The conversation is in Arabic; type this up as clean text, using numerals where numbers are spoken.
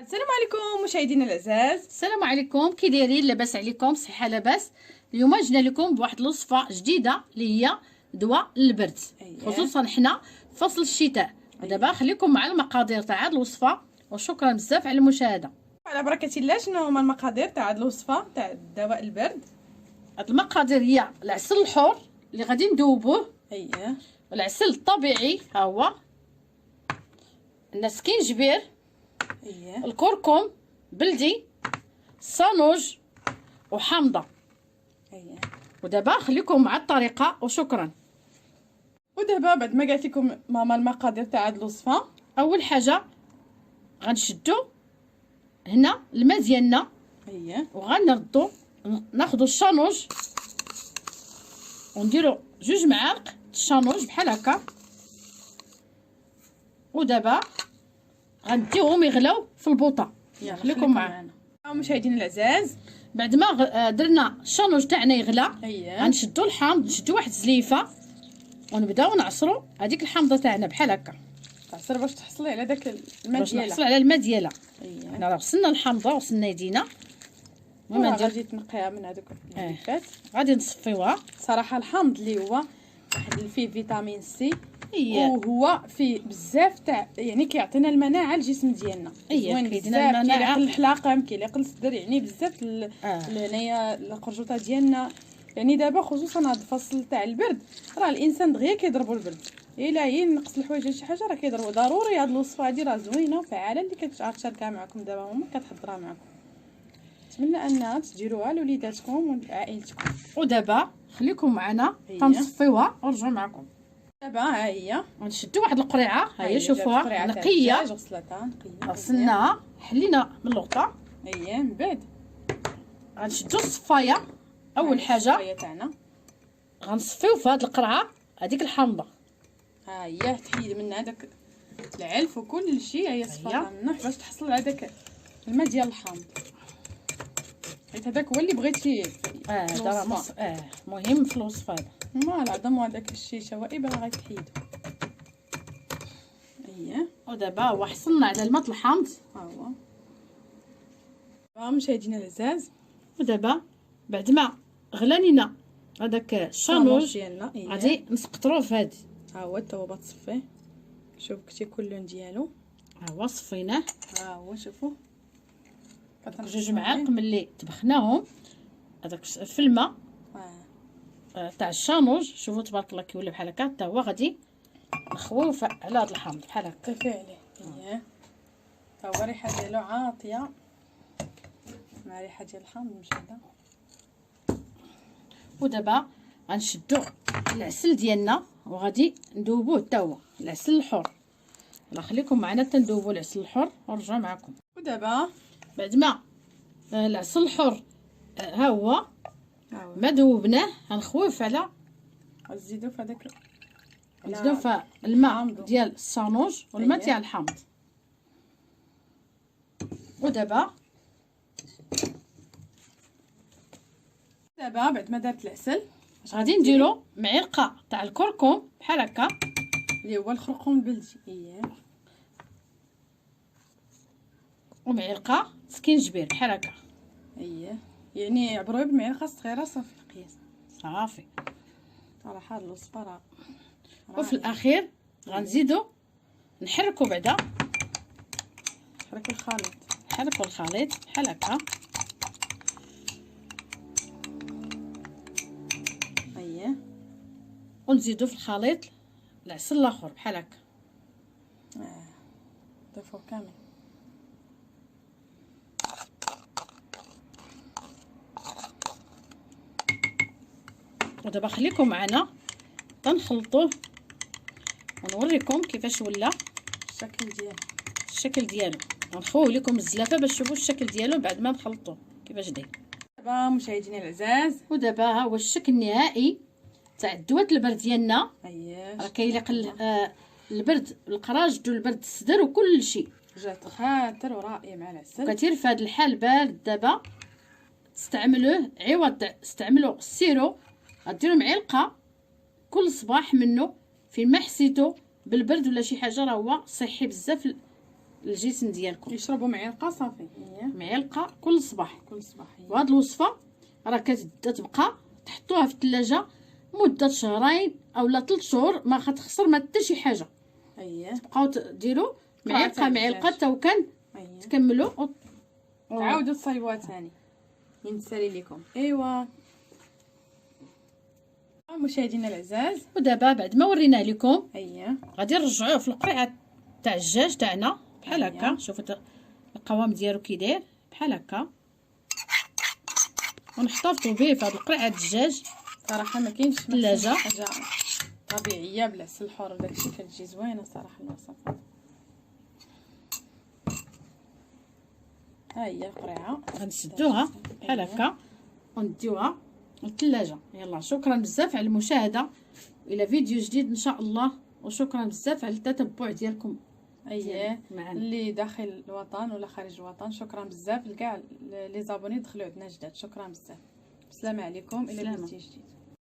السلام عليكم مشاهدينا الاعزاء. السلام عليكم، كي دايرين؟ لاباس عليكم؟ صحه لاباس. اليوم جينا لكم بواحد الوصفه جديده اللي هي دواء للبرد. خصوصا حنا فصل الشتاء. دابا خليكم مع المقادير تاع هذه الوصفه، وشكرا بزاف على المشاهده. على بركه الله، شنو هما المقادير تاع هذه الوصفه تاع دواء البرد؟ هاد المقادير هي العسل الحر اللي غادي ندوبوه، العسل الطبيعي ها هو، السكينجبير، الكركم بلدي، الصانوج وحامضه. ودابا خليكم مع الطريقه وشكرا. ودابا بعد ما قالت لكم ماما المقادير تاع هذه الوصفه، اول حاجه غنشدو هنا الماء ديالنا، وغنردو ناخذ الشانوج ونديرو 2 معالق الشانوج بحال هكا. ودابا غنديوهم يغلاو في البوطه. خليكم معنا مشاهدينا الاعزاز. بعد ما درنا الشانوج تاعنا يغلى، غنشدو الحامض، نشدو واحد الزليفه ونبداو نعصرو هذيك الحامضه تاعنا بحال هكا. تعصر باش تحصلي على داك الماء باش نحصل على الماء ديالها. حنا راه غسلنا الحامضه وغسلنا يدينا، المهم غادي تنقيها من هذوك الليفات. غادي نصفيوها. صراحه الحامض اللي هو واحد اللي فيه فيتامين سي، وهو فيه بزاف تاع يعني كيعطينا المناعه للجسم ديالنا. زوين كيدينا المناعه، كيقل الحلاقم، كيقل الصدر، يعني بزاف هنايا القرجوطه ديالنا. يعني دابا خصوصا هذا الفصل تاع البرد، راه الانسان دغيا كيضربوا البرد، الا هي نقص الحوايج ولا شي حاجه راه كيضربوا. ضروري هذه الوصفه هذه راه زوينه وفعاله اللي كتشاركها معكم دابا ماما كتحضرها معكم. نتمنى انها تديروها لوليداتكم وعائلتكم. ودابا خليكم معنا تنصفيوها ونرجعوا معكم. دابا ها هي غنشدو واحد القريعه، ها هي شوفوها نقيه، غسلتها نقيه، غسلناها حلينا من الغطاء. من بعد غنشدو الصفايه. اول حاجه الصفايه تاعنا غنصفيو في هاد القرعه هذيك الحامضه. ها هي تحيد منها داك العلف وكل شيء. هي صفاها منه باش تحصل على داك الماء ديال الحامض، حيت هذاك هو اللي بغيتي. مهم في الوصفه هذا. ما العظم هذاك الشيء شوائب راه غيتحيدوا. ودابا هو حصلنا على الماء الحامض. ها هو مشاهدينا العزاز. ودابا بعد ما غلانينا هذاك الشانوج ديالنا غادي نسقطروه في هادي. ها هو تا هو باتصفيه. شوف كتي كل لون ديالو. ها هو صفيناه. ها هو شوفوا 2 معالق ملي طبخناهم هذاك في الماء تاع الشانوج. شوفوا تبارك الله كيولي بحال هكا. حتى هو غادي نخويو على هذا الحامض بحال هكا. طيفي عليه. تا هو الريحه ديالو عاطيه مع ريحه ديال الحامض مشهده. ودابا غنشدو العسل ديالنا وغادي ندوبوه حتى هو العسل الحر. يلا خليكم معنا حتى ندوبو العسل الحر ونرجعوا معكم. ودابا بعد ما العسل الحر ها هو ما ذوبناه غنخويوه على نزيدو في هذاك، نزيدو في الماء ديال الصانوج والماء تاع الحامض. ودابا بعد ما دارت العسل غادي نديرو معلقه تاع الكركم بحال هكا اللي هو الخرقوم البلدي، ومعلقه سكينجبير بحال هكا. يعني عبروه بالمعلقه الصغيره صافي القياس صافي. صراحه هاد الوصفه راه. وفي الاخير غنزيدو نحركو بعدا، نحركو الخليط بحال هكا. ونزيدو في الخليط العسل الاخر بحال هكا. ضيفوه كامل. ودابا خليكم معنا تنخلطوه ونوريكم كيفاش ولا الشكل ديالو. غنخويو لكم الزلافه باش تشوفوا الشكل ديالو بعد ما نخلطوه كيفاش داير. دابا مشاهدينا الاعزاز، ودابا ها هو الشكل النهائي تاع دواء البرد ديالنا. راه كيليق البرد القراجد والبرد الصدر وكل شيء. جات خاطر ورائع مع العسل. وكثير في هذا الحال بارد دابا تستعملوه عوض تستعملوا السيرو. غديروا معلقه كل صباح منه فين ما حسيتو بالبرد ولا شي حاجه. راه هو صحي بزاف الجسم ديالكم. يشربوا معلقه صافي، معلقه كل صباح. كل صباح. وهاد الوصفه راه كتبقى تحطوها في الثلاجه مده شهرين اولا 3 شهور، ما خاطخسر ما حتى شي حاجه. تبقاو ديروا معلقه حتى وكان تكملوا تعاودوا تصايبوها ثاني. نسالي لكم. ايوا مشاهدينا العزاز، ودابا بعد ما وريناه لكم غادي نرجعوه في القرعه تاع الدجاج تاعنا بحال هكا. شوفوا القوام ديالو كي داير بحال هكا، ونحتفظوا به في هاد القرعه الدجاج. صراحه ما كاينش ثلاجه حاجه طبيعيه بلا عسل الحر وداكشي، كتجي زوينه صراحه الوصفات. ها هي القرعه غنسدوها بحال هكا ونديوها للثلاجه. يلا شكرا بزاف على المشاهده، الى فيديو جديد ان شاء الله، وشكرا بزاف على التتبع ديالكم اللي داخل الوطن ولا خارج الوطن. شكرا بزاف لكاع لي زابوني دخلوا عندنا جداد. شكرا بزاف. السلام عليكم، الى فيديو جديد.